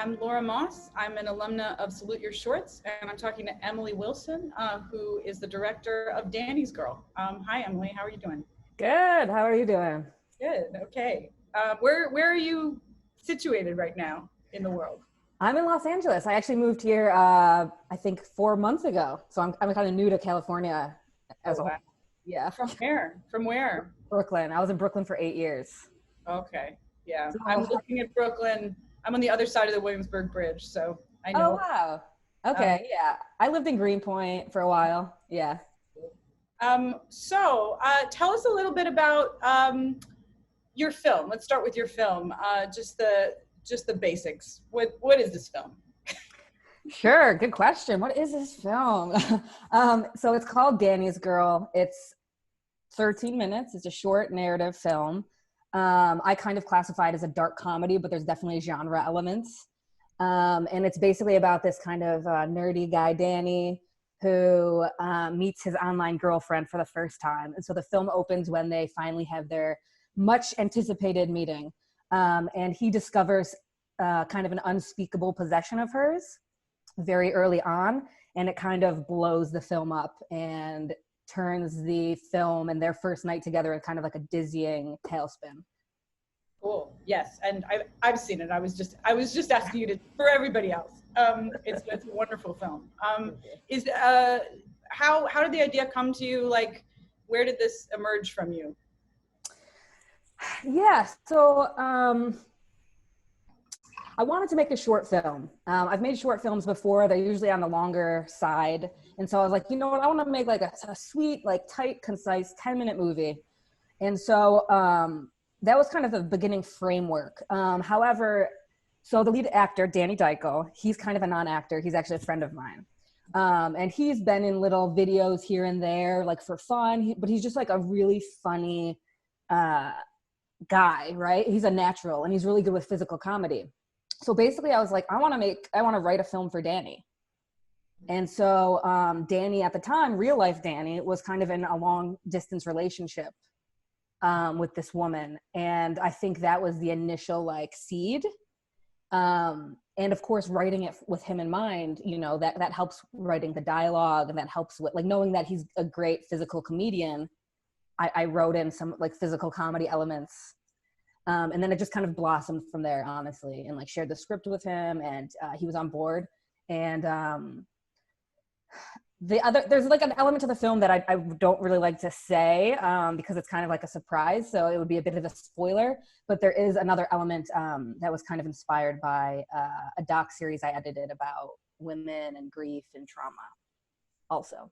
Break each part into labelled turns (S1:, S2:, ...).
S1: I'm Laura Moss. I'm an alumna of Salute Your Shorts, and I'm talking to Emily Wilson, who is the director of Danny's Girl. Hi, Emily. How are you doing?
S2: Good. How are you doing?
S1: Good. Okay. Where are you situated right now in the world?
S2: I'm in Los Angeles. I actually moved here, I think 4 months ago. So I'm kind of new to California as a whole. Yeah.
S1: From where? From where?
S2: Brooklyn. I was in Brooklyn for 8 years.
S1: Okay. Yeah.
S2: So,
S1: I'm looking at Brooklyn. I'm on the other side of the Williamsburg Bridge, so I know.
S2: Oh, wow. Okay. Yeah. I lived in Greenpoint for a while. Yeah.
S1: So tell us a little bit about your film. Let's start with your film. Just the basics. What is this film?
S2: Sure. Good question. What is this film? So it's called Danny's Girl. It's 13 minutes. It's a short narrative film. I kind of classify it as a dark comedy, but there's definitely genre elements. And it's basically about this kind of nerdy guy, Danny, who meets his online girlfriend for the first time. And so the film opens when they finally have their much anticipated meeting. And he discovers kind of an unspeakable possession of hers very early on. And it kind of blows the film up and turns the film and their first night together kind of like a dizzying tailspin.
S1: Cool. Yes, and I've seen it. I was just asking you to for everybody else. It's a wonderful film. How did the idea come to you? Like, where did this emerge from you?
S2: Yeah. So I wanted to make a short film. I've made short films before. They're usually on the longer side. And so I was like, you know what? I want to make like a sweet, like tight, concise 10-minute movie. And so that was kind of the beginning framework. However, so the lead actor, Danny Dykel, he's kind of a non-actor. He's actually a friend of mine. And he's been in little videos here and there, like for fun, but he's just like a really funny guy, right? He's a natural and he's really good with physical comedy. So basically I was like, I want to write a film for Danny. And so Danny at the time, real life Danny, was kind of in a long distance relationship with this woman. And I think that was the initial like seed. And of course, writing it with him in mind, you know, that helps writing the dialogue, and that helps with like knowing that he's a great physical comedian. I wrote in some like physical comedy elements. And then it just kind of blossomed from there, honestly, and like shared the script with him, and he was on board. And there's like an element to the film that I don't really like to say because it's kind of like a surprise. So it would be a bit of a spoiler, but there is another element that was kind of inspired by a doc series I edited about women and grief and trauma also.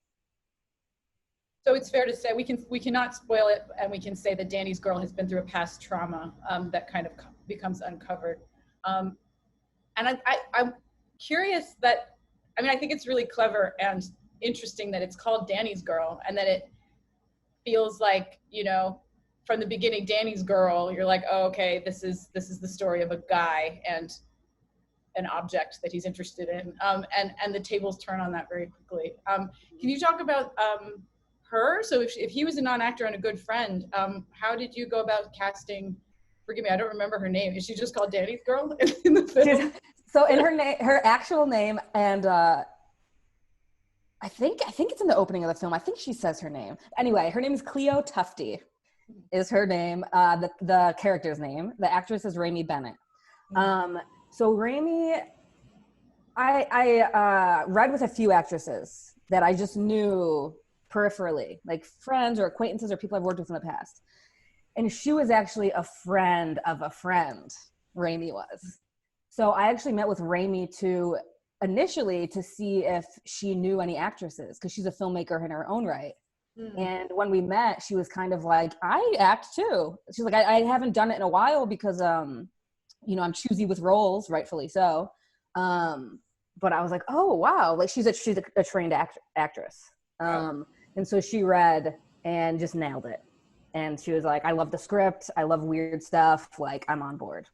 S1: So it's fair to say we cannot spoil it, and we can say that Danny's Girl has been through a past trauma that kind of becomes uncovered. And I'm curious that, I mean, I think it's really clever and interesting that it's called Danny's Girl, and that it feels like, you know, from the beginning, Danny's Girl, you're like, oh, okay, this is the story of a guy and an object that he's interested in, and the tables turn on that very quickly. Can you talk about her? So if he was a non-actor and a good friend, how did you go about casting? Forgive me, I don't remember her name. Is she just called Danny's Girl in the film?
S2: So in her actual name, and I think it's in the opening of the film. I think she says her name. Anyway, her name is Cleo Tufty, is her name. The character's name. The actress is Raimi Bennett. So Raimi, I read with a few actresses that I just knew peripherally, like friends or acquaintances or people I've worked with in the past. And she was actually a friend of a friend, Raimi was. So I actually met with Raimi initially to see if she knew any actresses, because she's a filmmaker in her own right. And when we met, she was kind of like, I act too. She's like, I haven't done it in a while because, you know, I'm choosy with roles, rightfully so. But I was like, oh, wow. Like she's a trained actress. And so she read and just nailed it. And she was like, I love the script. I love weird stuff. Like, I'm on board.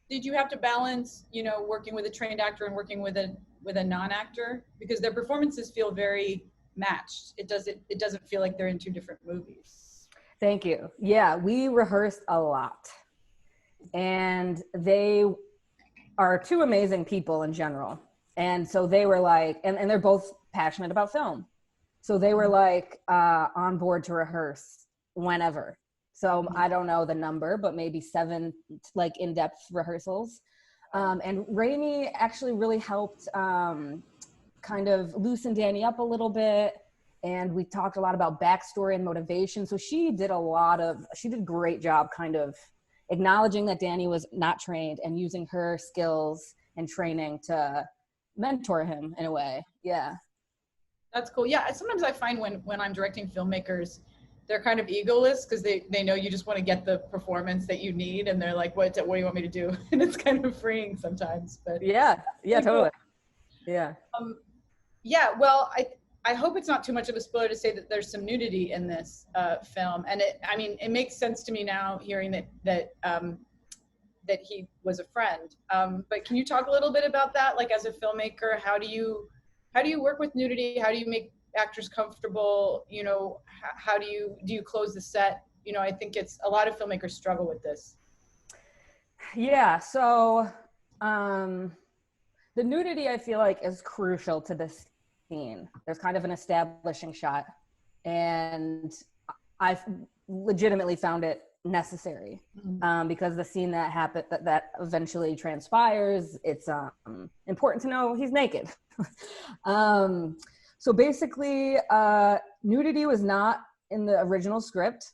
S1: Did you have to balance, you know, working with a trained actor and working with a non-actor? Because their performances feel very matched. It doesn't feel like they're in two different movies.
S2: Thank you. Yeah, we rehearsed a lot. And they are two amazing people in general. And so they were like, and they're both passionate about film. So they were like on board to rehearse whenever. So I don't know the number, but maybe 7 like in-depth rehearsals. And Rainey actually really helped kind of loosen Danny up a little bit. And we talked a lot about backstory and motivation. So she did a great job kind of acknowledging that Danny was not trained and using her skills and training to mentor him in a way. Yeah.
S1: That's cool. Yeah. Sometimes I find when I'm directing filmmakers, they're kind of egoless because they know you just want to get the performance that you need. And they're like, what do you want me to do? And it's kind of freeing sometimes, but
S2: yeah, totally. Yeah.
S1: Yeah. Well, I hope it's not too much of a spoiler to say that there's some nudity in this film. And it makes sense to me now hearing that he was a friend. But can you talk a little bit about that? Like as a filmmaker, how do you work with nudity? How do you make actors comfortable? You know, how do you close the set? You know, I think it's a lot of filmmakers struggle with this.
S2: Yeah. So the nudity I feel like is crucial to this scene. There's kind of an establishing shot, and I've legitimately found it necessary because the scene that happened that eventually transpires, it's important to know he's naked. So basically nudity was not in the original script.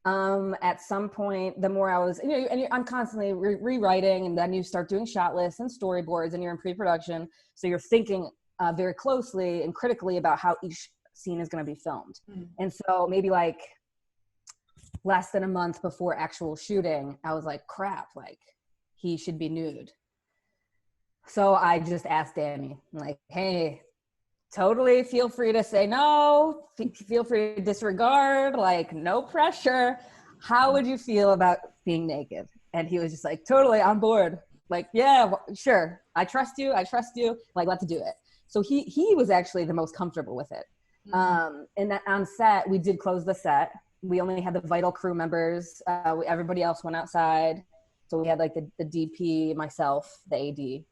S2: At some point, the more I was, and I'm constantly rewriting, and then you start doing shot lists and storyboards, and you're in pre-production, so you're thinking very closely and critically about how each scene is going to be filmed. And so maybe like less than a month before actual shooting, I was like, crap, like he should be nude. So I just asked Danny, like, hey, totally feel free to say no, feel free to disregard, like no pressure. How would you feel about being naked? And he was just like, totally on board. Like, yeah, sure. I trust you. Like, let's do it. So he was actually the most comfortable with it. And that on set, we did close the set. We only had the vital crew members. Everybody else went outside. So we had like the DP, myself, the AD.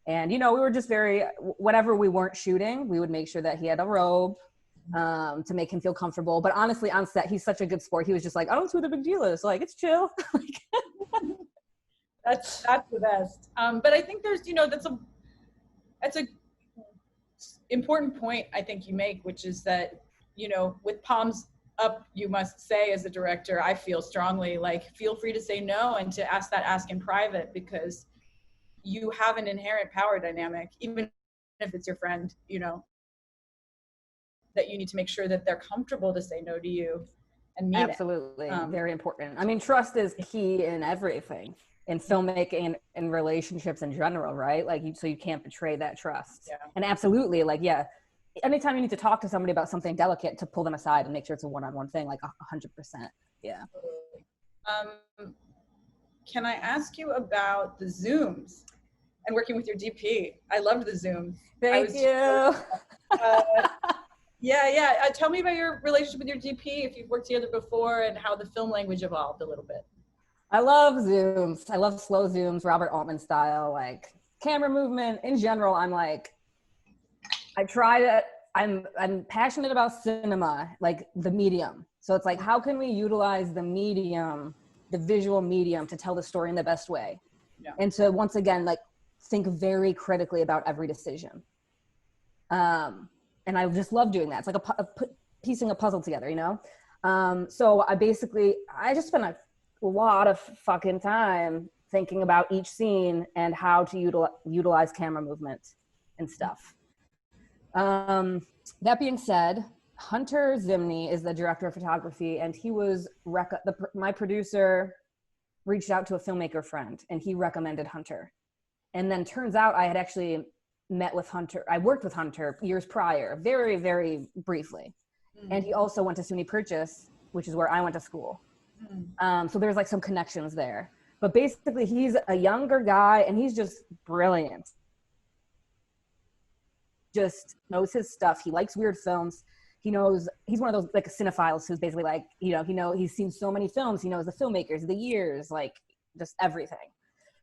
S2: And, we were just whatever we weren't shooting, we would make sure that he had a robe to make him feel comfortable. But honestly, on set, he's such a good sport. He was just like, I don't see what the big deal is. Like, it's chill.
S1: That's the best. But I think there's, that's a important point I think you make, which is that, with palms up, you must say as a director, I feel strongly, like, feel free to say no and to ask in private, because you have an inherent power dynamic, even if it's your friend, that you need to make sure that they're comfortable to say no to you and mean
S2: Absolutely. Very important. I mean, trust is key in everything, in filmmaking and relationships in general, right? Like, so you can't betray that trust. Yeah. And absolutely, like, yeah, anytime you need to talk to somebody about something delicate, to pull them aside and make sure it's a one-on-one thing, like 100%. Yeah.
S1: Can I ask you about the Zooms and working with your DP? I loved the Zooms.
S2: Thank you.
S1: Yeah. Tell me about your relationship with your DP, if you've worked together before, and how the film language evolved a little bit.
S2: I love Zooms. I love slow Zooms, Robert Altman style, like camera movement. In general, I'm like, I'm passionate about cinema, like the medium. So it's like, how can we utilize the medium, the visual medium, to tell the story in the best way? Yeah. And to, once again, like, think very critically about every decision. And I just love doing that. It's like piecing a puzzle together, So I just spent a lot of fucking time thinking about each scene and how to utilize camera movement and stuff. That being said, Hunter Zimney is the director of photography, and he was my producer reached out to a filmmaker friend, and he recommended Hunter. And then turns out I had actually met with Hunter. I worked with Hunter years prior, very, very briefly. And he also went to SUNY Purchase, which is where I went to school. So there's like some connections there. But basically, he's a younger guy, and he's just brilliant. Just knows his stuff. He likes weird films. He's one of those like cinephiles who's basically like, he's seen so many films. He knows the filmmakers, the years, like just everything.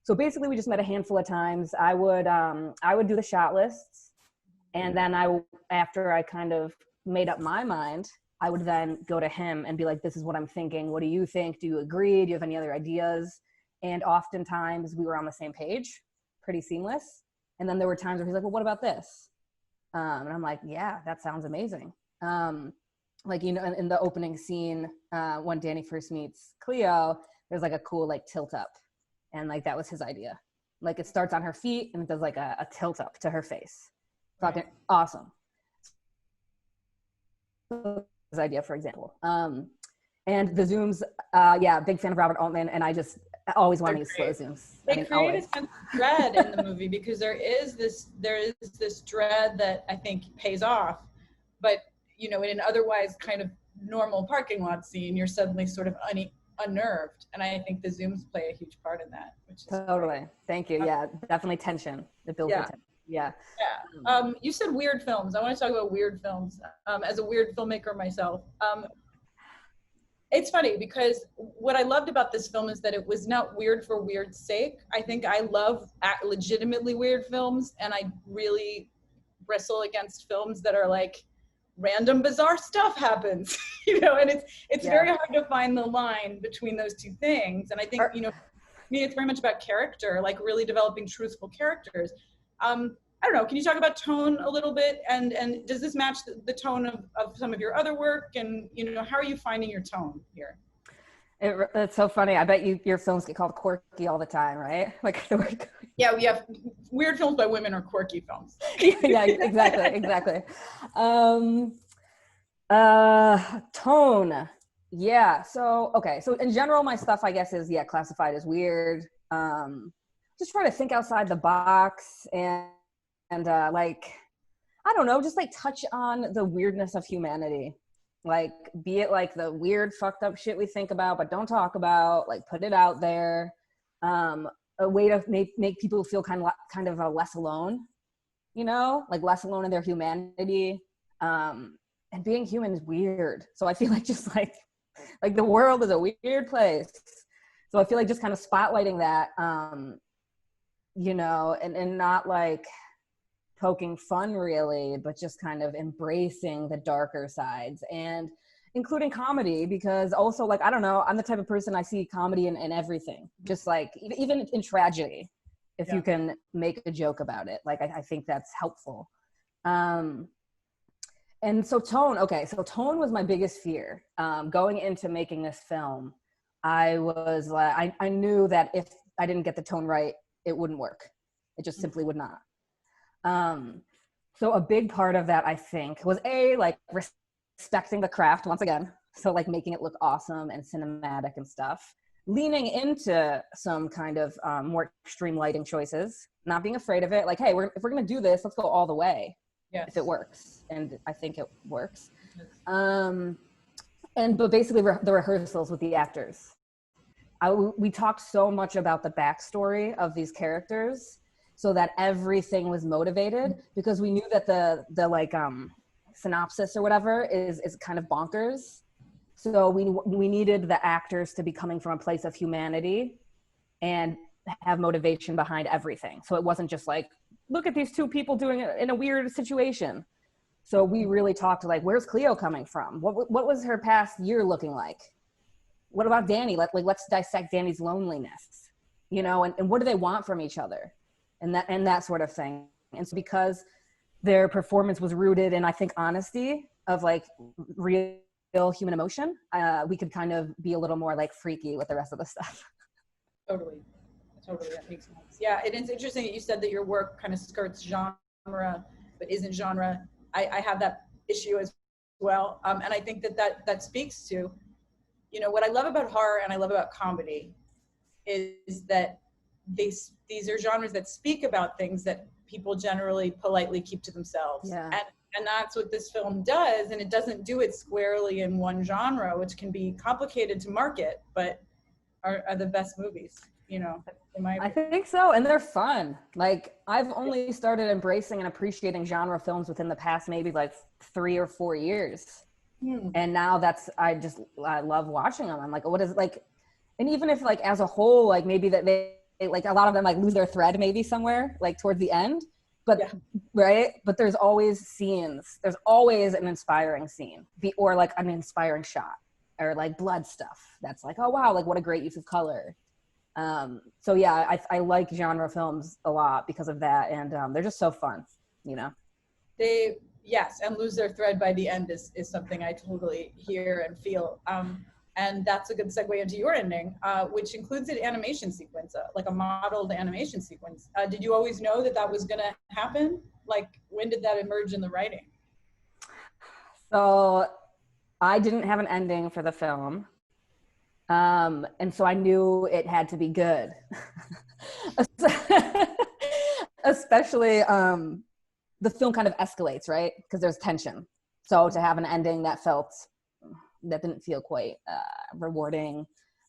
S2: So basically we just met a handful of times. I would do the shot lists, and then after I kind of made up my mind, I would then go to him and be like, this is what I'm thinking. What do you think? Do you agree? Do you have any other ideas? And oftentimes we were on the same page, pretty seamless. And then there were times where he's like, well, what about this? And I'm like, yeah, that sounds amazing. Like, you know, in the opening scene, when Danny first meets Cleo, there's like a cool like tilt up. And like, that was his idea. Like it starts on her feet and it does like a tilt up to her face. Fucking awesome. His idea, for example. And the zooms, yeah, big fan of Robert Altman, and I just always want to use slow zooms.
S1: They create a sense of dread in the movie because there is this dread that I think pays off, but you know, in an otherwise kind of normal parking lot scene, you're suddenly sort of unnerved, and I think the zooms play a huge part in that. Which is
S2: totally
S1: great.
S2: Thank you. Yeah, definitely tension. It builds tension. Yeah.
S1: You said weird films. I want to talk about weird films. As a weird filmmaker myself, it's funny because what I loved about this film is that it was not weird for weird's sake. I think I love legitimately weird films, and I really bristle against films that are like random bizarre stuff happens, you know, and it's very hard to find the line between those two things. And I think, you know, for me, it's very much about character, like really developing truthful characters. I don't know, can you talk about tone a little bit? And does this match the tone of some of your other work? And, you know, how are you finding your tone here?
S2: It's so funny. I bet your films get called quirky all the time, right? Like the word.
S1: Yeah, we have weird films by women or quirky films.
S2: Yeah, exactly. Tone. Yeah. So, okay. So in general, my stuff, I guess, is classified as weird. Just try to think outside the box and like, I don't know, just like touch on the weirdness of humanity. Like, be it like the weird fucked up shit we think about but don't talk about, like put it out there. A way to make people feel kind of less alone, you know, like less alone in their humanity. And being human is weird. So I feel like just like the world is a weird place. So I feel like just kind of spotlighting that, you know, and not like poking fun really, but just kind of embracing the darker sides and including comedy, because also like, I don't know, I'm the type of person, I see comedy in everything, just like even in tragedy, if you can make a joke about it, like I think that's helpful. And so tone was my biggest fear. Going into making this film, I was like, I knew that if I didn't get the tone right, it wouldn't work. It just simply would not. So a big part of that, I think, was like respecting the craft once again. So like making it look awesome and cinematic and stuff, leaning into some kind of more extreme lighting choices, not being afraid of it. Like, hey, if we're going to do this, let's go all the way. Yes. If it works. And I think it works. But basically the rehearsals with the actors, we talked so much about the backstory of these characters so that everything was motivated, because we knew that the like synopsis or whatever is kind of bonkers. So we needed the actors to be coming from a place of humanity and have motivation behind everything. So it wasn't just like, look at these two people doing it in a weird situation. So we really talked like, where's Cleo coming from? What was her past year looking like? What about Danny? Let's dissect Danny's loneliness, you know, and what do they want from each other? And that sort of thing. And so because their performance was rooted in, I think, honesty of like real human emotion, we could kind of be a little more like freaky with the rest of the stuff.
S1: Totally, that makes sense. Yeah, it is interesting that you said that your work kind of skirts genre, but isn't genre. I have that issue as well. And I think that speaks to, you know, what I love about horror and I love about comedy is that these are genres that speak about things that people generally politely keep to themselves. Yeah. And that's what this film does. And it doesn't do it squarely in one genre, which can be complicated to market, but are the best movies, you know, in my opinion.
S2: I think so. And they're fun. Like, I've only started embracing and appreciating genre films within the past maybe like 3 or 4 years. And now I love watching them. I'm like, what is like, and even if like as a whole, like maybe that they like a lot of them like lose their thread maybe somewhere like towards the end, but
S1: Yeah.
S2: right, but there's always scenes, there's always an inspiring scene, or like an inspiring shot, or like blood stuff that's like, oh wow, like what a great use of color. So yeah, I like genre films a lot because of that, and they're just so fun, you know.
S1: Yes, and lose their thread by the end is something I totally hear and feel. And that's a good segue into your ending, which includes an animation sequence, like a modeled animation sequence. Did you always know that that was going to happen? Like, when did that emerge in the writing?
S2: So I didn't have an ending for the film. And so I knew it had to be good. Especially the film kind of escalates, right? Because there's tension. So to have an ending that didn't feel quite rewarding.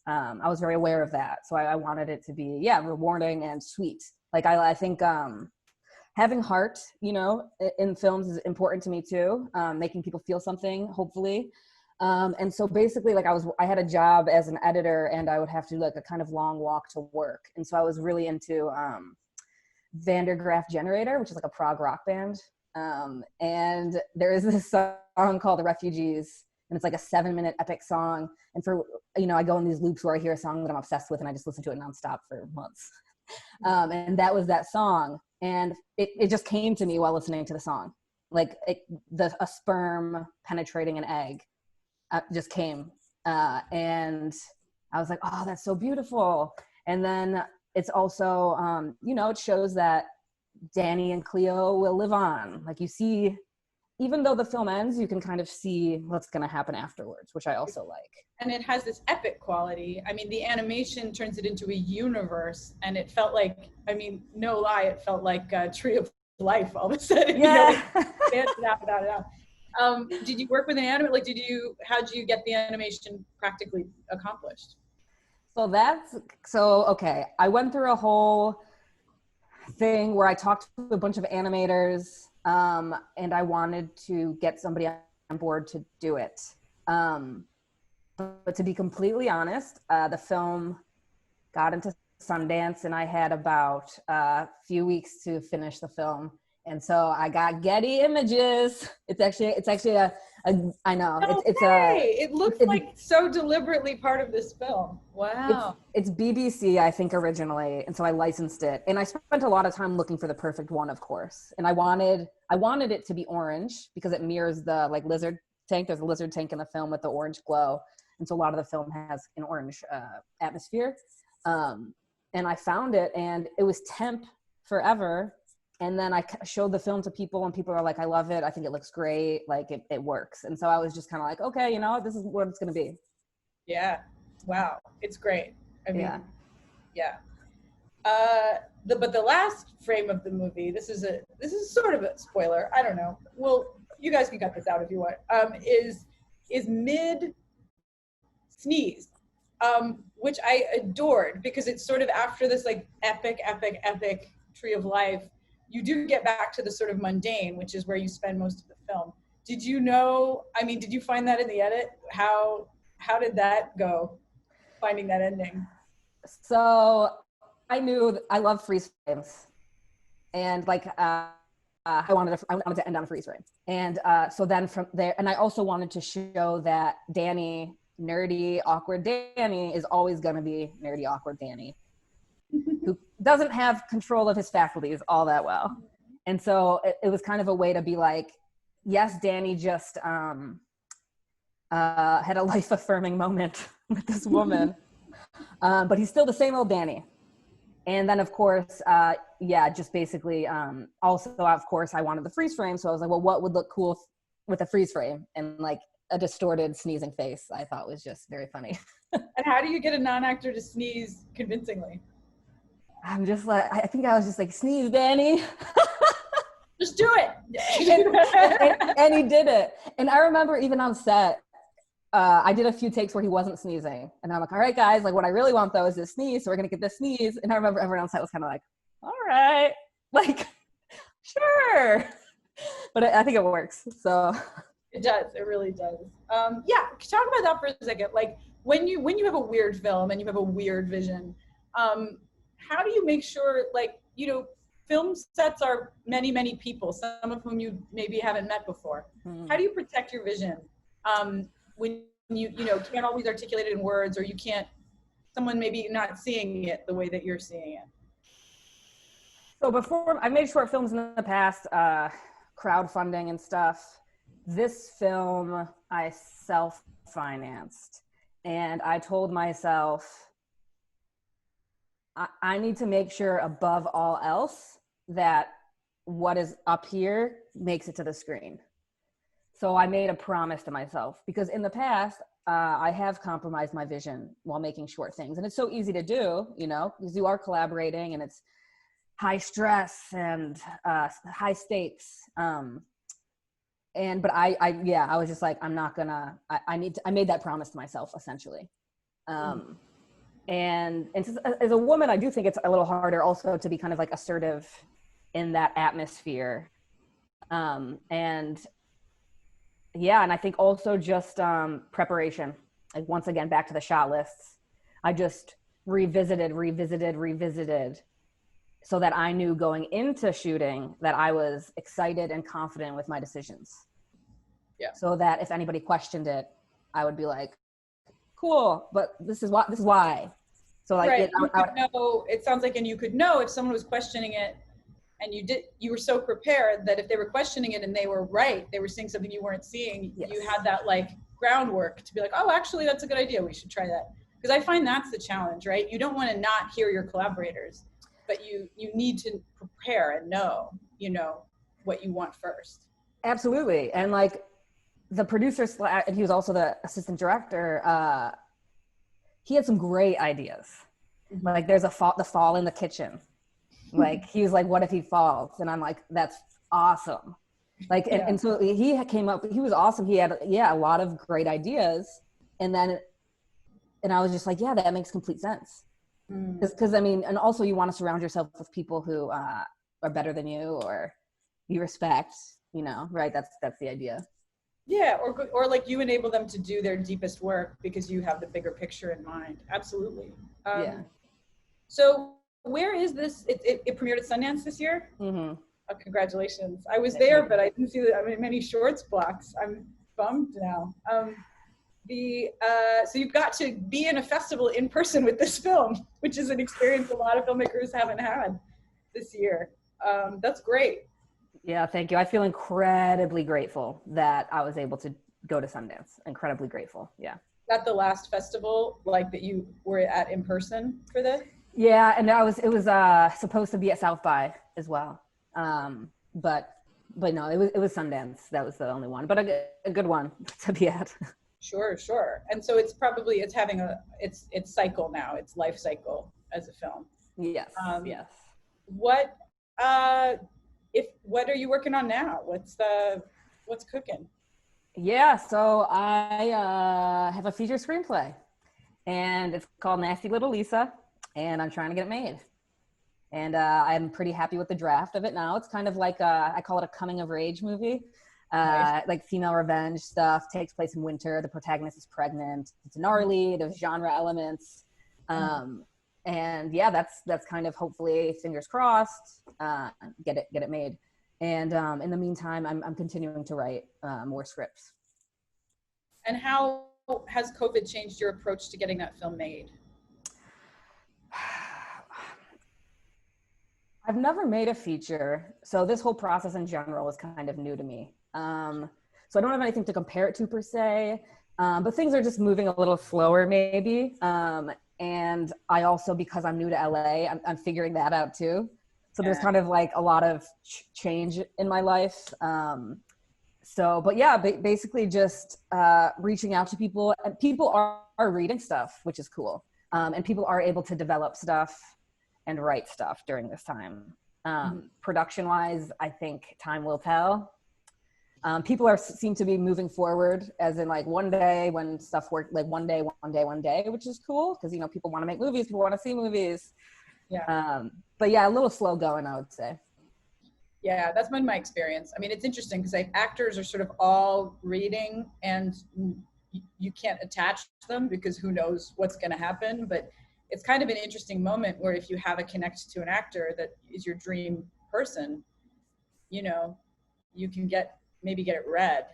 S2: I was very aware of that. So I wanted it to be, rewarding and sweet. Like I think having heart, you know, in films is important to me too. Making people feel something, hopefully. And so basically like I had a job as an editor, and I would have to do like a kind of long walk to work. And so I was really into Vandergraaf Generator, which is like a prog rock band. And there is this song called The Refugees, and it's like a 7-minute epic song. And for, you know, I go in these loops where I hear a song that I'm obsessed with and I just listen to it nonstop for months. And that was that song. And it just came to me while listening to the song. Like a sperm penetrating an egg just came. And I was like, oh, that's so beautiful. And then it's also, you know, it shows that Danny and Cleo will live on. Like you see, even though the film ends, you can kind of see what's going to happen afterwards, which I also like.
S1: And it has this epic quality. I mean, the animation turns it into a universe, and it felt like, I mean, no lie, it felt like a Tree of Life all of a sudden.
S2: Yeah.
S1: You know, did you work with an animator? Like, how'd you get the animation practically accomplished?
S2: Okay. I went through a whole thing where I talked to a bunch of animators, and I wanted to get somebody on board to do it. But to be completely honest, the film got into Sundance, and I had about a few weeks to finish the film. And so I got Getty Images. It's actually I know.
S1: It looks like so deliberately part of this film. Wow.
S2: It's BBC, I think, originally. And so I licensed it. And I spent a lot of time looking for the perfect one, of course. And I wanted it to be orange because it mirrors the like lizard tank. There's a lizard tank in the film with the orange glow. And so a lot of the film has an orange atmosphere. And I found it, and it was temp forever. And then I showed the film to people, and people are like, I love it. I think it looks great. Like it works. And so I was just kind of like, okay, you know, this is what it's going to be.
S1: Yeah. Wow. It's great. I mean, yeah. But the last frame of the movie, this is sort of a spoiler. I don't know. Well, you guys can cut this out if you want. Is mid sneeze, which I adored, because it's sort of after this like epic Tree of Life. You do get back to the sort of mundane, which is where you spend most of the film. Did you know, I mean, did you find that in the edit? How did that go, finding that ending?
S2: So I knew I love freeze frames, and like I wanted to end on a freeze frame. And so then from there, and I also wanted to show that Danny, nerdy, awkward Danny, is always going to be nerdy, awkward Danny, who doesn't have control of his faculties all that well. And so it was kind of a way to be like, yes, Danny just had a life-affirming moment with this woman, but he's still the same old Danny. And then, of course, just basically, also, of course, I wanted the freeze frame. So I was like, well, what would look cool with a freeze frame? And like a distorted sneezing face, I thought was just very funny.
S1: And how do you get a non-actor to sneeze convincingly?
S2: I'm just like, I think I was just like, sneeze, Danny.
S1: Just do it.
S2: and he did it. And I remember even on set, I did a few takes where he wasn't sneezing. And I'm like, all right, guys, like what I really want though is this sneeze. So we're going to get this sneeze. And I remember everyone on set was kind of like, all right, like, sure. But I think it works. So
S1: it does. It really does. Yeah. Talk about that for a second. Like when you have a weird film and you have a weird vision, how do you make sure, like, you know, film sets are many, many people, some of whom you maybe haven't met before. How do you protect your vision when you know, can't always articulate it in words, or you can't, someone maybe not seeing it the way that you're seeing it?
S2: So before, I've made short films in the past, crowdfunding and stuff. This film I self-financed, and I told myself, I need to make sure above all else that what is up here makes it to the screen. So I made a promise to myself, because in the past, I have compromised my vision while making short things. And it's so easy to do, you know, because you are collaborating and it's high stress and high stakes. But I was just like, I'm not gonna, I made that promise to myself, essentially. And as a woman, I do think it's a little harder also to be kind of like assertive in that atmosphere. And I think also just preparation. Like, once again, back to the shot lists. I just revisited, so that I knew going into shooting that I was excited and confident with my decisions.
S1: Yeah.
S2: So that if anybody questioned it, I would be like, cool, but this is why. So like,
S1: right. It sounds like, and you could know if someone was questioning it, and you were so prepared that if they were questioning it and they were right, they were seeing something you weren't seeing. Yes. You had that like groundwork to be like, oh, actually, that's a good idea. We should try that. Because I find that's the challenge, right? You don't want to not hear your collaborators, but you need to prepare and know, you know, what you want first.
S2: Absolutely. And like the producer, and he was also the assistant director, he had some great ideas. Mm-hmm. Like there's the fall in the kitchen. Like he was like, what if he falls? And I'm like, that's awesome. Like, and so he came up, he was awesome. He had, a lot of great ideas. And I was just like, yeah, that makes complete sense. Because I mean, and also you want to surround yourself with people who are better than you or you respect, you know, right? That's the idea.
S1: Yeah, or like you enable them to do their deepest work because you have the bigger picture in mind. Absolutely. So where is this? It premiered at Sundance this year?
S2: Mm-hmm.
S1: Oh, congratulations. I was there, but I didn't see many shorts blocks. I'm bummed now. So you got to be in a festival in person with this film, which is an experience a lot of filmmakers haven't had this year. That's great.
S2: Yeah, thank you. I feel incredibly grateful that I was able to go to Sundance. Incredibly grateful. Yeah.
S1: Is that the last festival like that you were at in person for this?
S2: Yeah, and it was supposed to be at South by as well. But no, it was Sundance. That was the only one, but a good one to be at.
S1: Sure. And so it's having its cycle now, its life cycle as a film.
S2: Yes. Yes.
S1: What are you working on now? What's cooking?
S2: Yeah, so I have a feature screenplay, and it's called Nasty Little Lisa, and I'm trying to get it made. And I'm pretty happy with the draft of it now. It's kind of like I call it a coming of age movie. Nice. Like female revenge stuff, takes place in winter. The protagonist is pregnant. It's gnarly. There's genre elements. And yeah, that's kind of, hopefully, fingers crossed, get it made. And in the meantime, I'm continuing to write more scripts.
S1: And how has COVID changed your approach to getting that film made?
S2: I've never made a feature, so this whole process in general is kind of new to me. So I don't have anything to compare it to per se, but things are just moving a little slower maybe. And I also, because I'm new to LA, I'm figuring that out too. So there's kind of like a lot of change in my life. But yeah, basically just reaching out to people, and people are reading stuff, which is cool. And people are able to develop stuff and write stuff during this time. Production wise, I think time will tell. People seem to be moving forward, as in like one day when stuff worked, like one day, which is cool because, you know, people want to make movies, people want to see movies. Yeah. But yeah, a little slow going, I would say.
S1: Yeah, that's been my experience. I mean, it's interesting because actors are sort of all reading, and you can't attach them because who knows what's going to happen. But it's kind of an interesting moment where if you have a connection to an actor that is your dream person, you know, you can maybe get it read.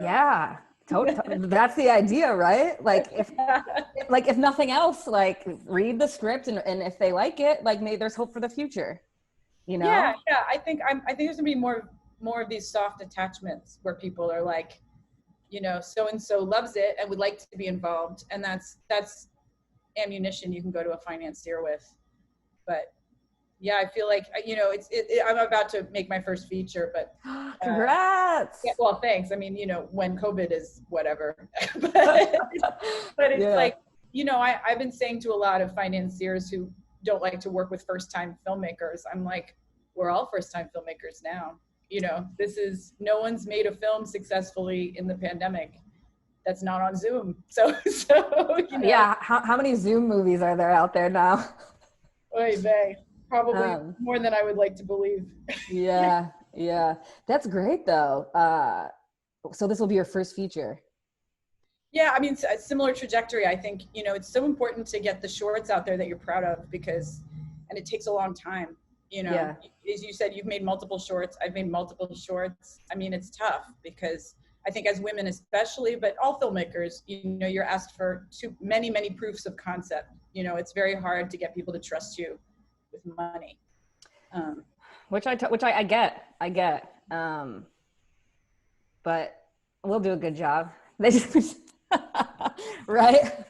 S2: Yeah, totally. That's the idea, right? Like if nothing else, like read the script, and if they like it, like maybe there's hope for the future, you know?
S1: Yeah. I think there's gonna be more of these soft attachments where people are like, you know, so and so loves it and would like to be involved, and that's ammunition you can go to a financier with. But yeah, I feel like, you know, I'm about to make my first feature, but
S2: Congrats.
S1: yeah, well, thanks. I mean, you know, when COVID is whatever, but it's like, you know, I've been saying to a lot of financiers who don't like to work with first-time filmmakers, I'm like, we're all first-time filmmakers now. You know, no one's made a film successfully in the pandemic that's not on Zoom. So you know.
S2: Yeah, how many Zoom movies are there out there now?
S1: Oy vey. Probably more than I would like to believe.
S2: Yeah. That's great though. So this will be your first feature.
S1: Yeah, I mean, a similar trajectory. I think, you know, it's so important to get the shorts out there that you're proud of, and it takes a long time, you know.
S2: Yeah.
S1: As you said, you've made multiple shorts. I've made multiple shorts. I mean, it's tough because I think as women especially, but all filmmakers, you know, you're asked for many proofs of concept. You know, it's very hard to get people to trust you with money.
S2: Which I get. But we'll do a good job. They just, right?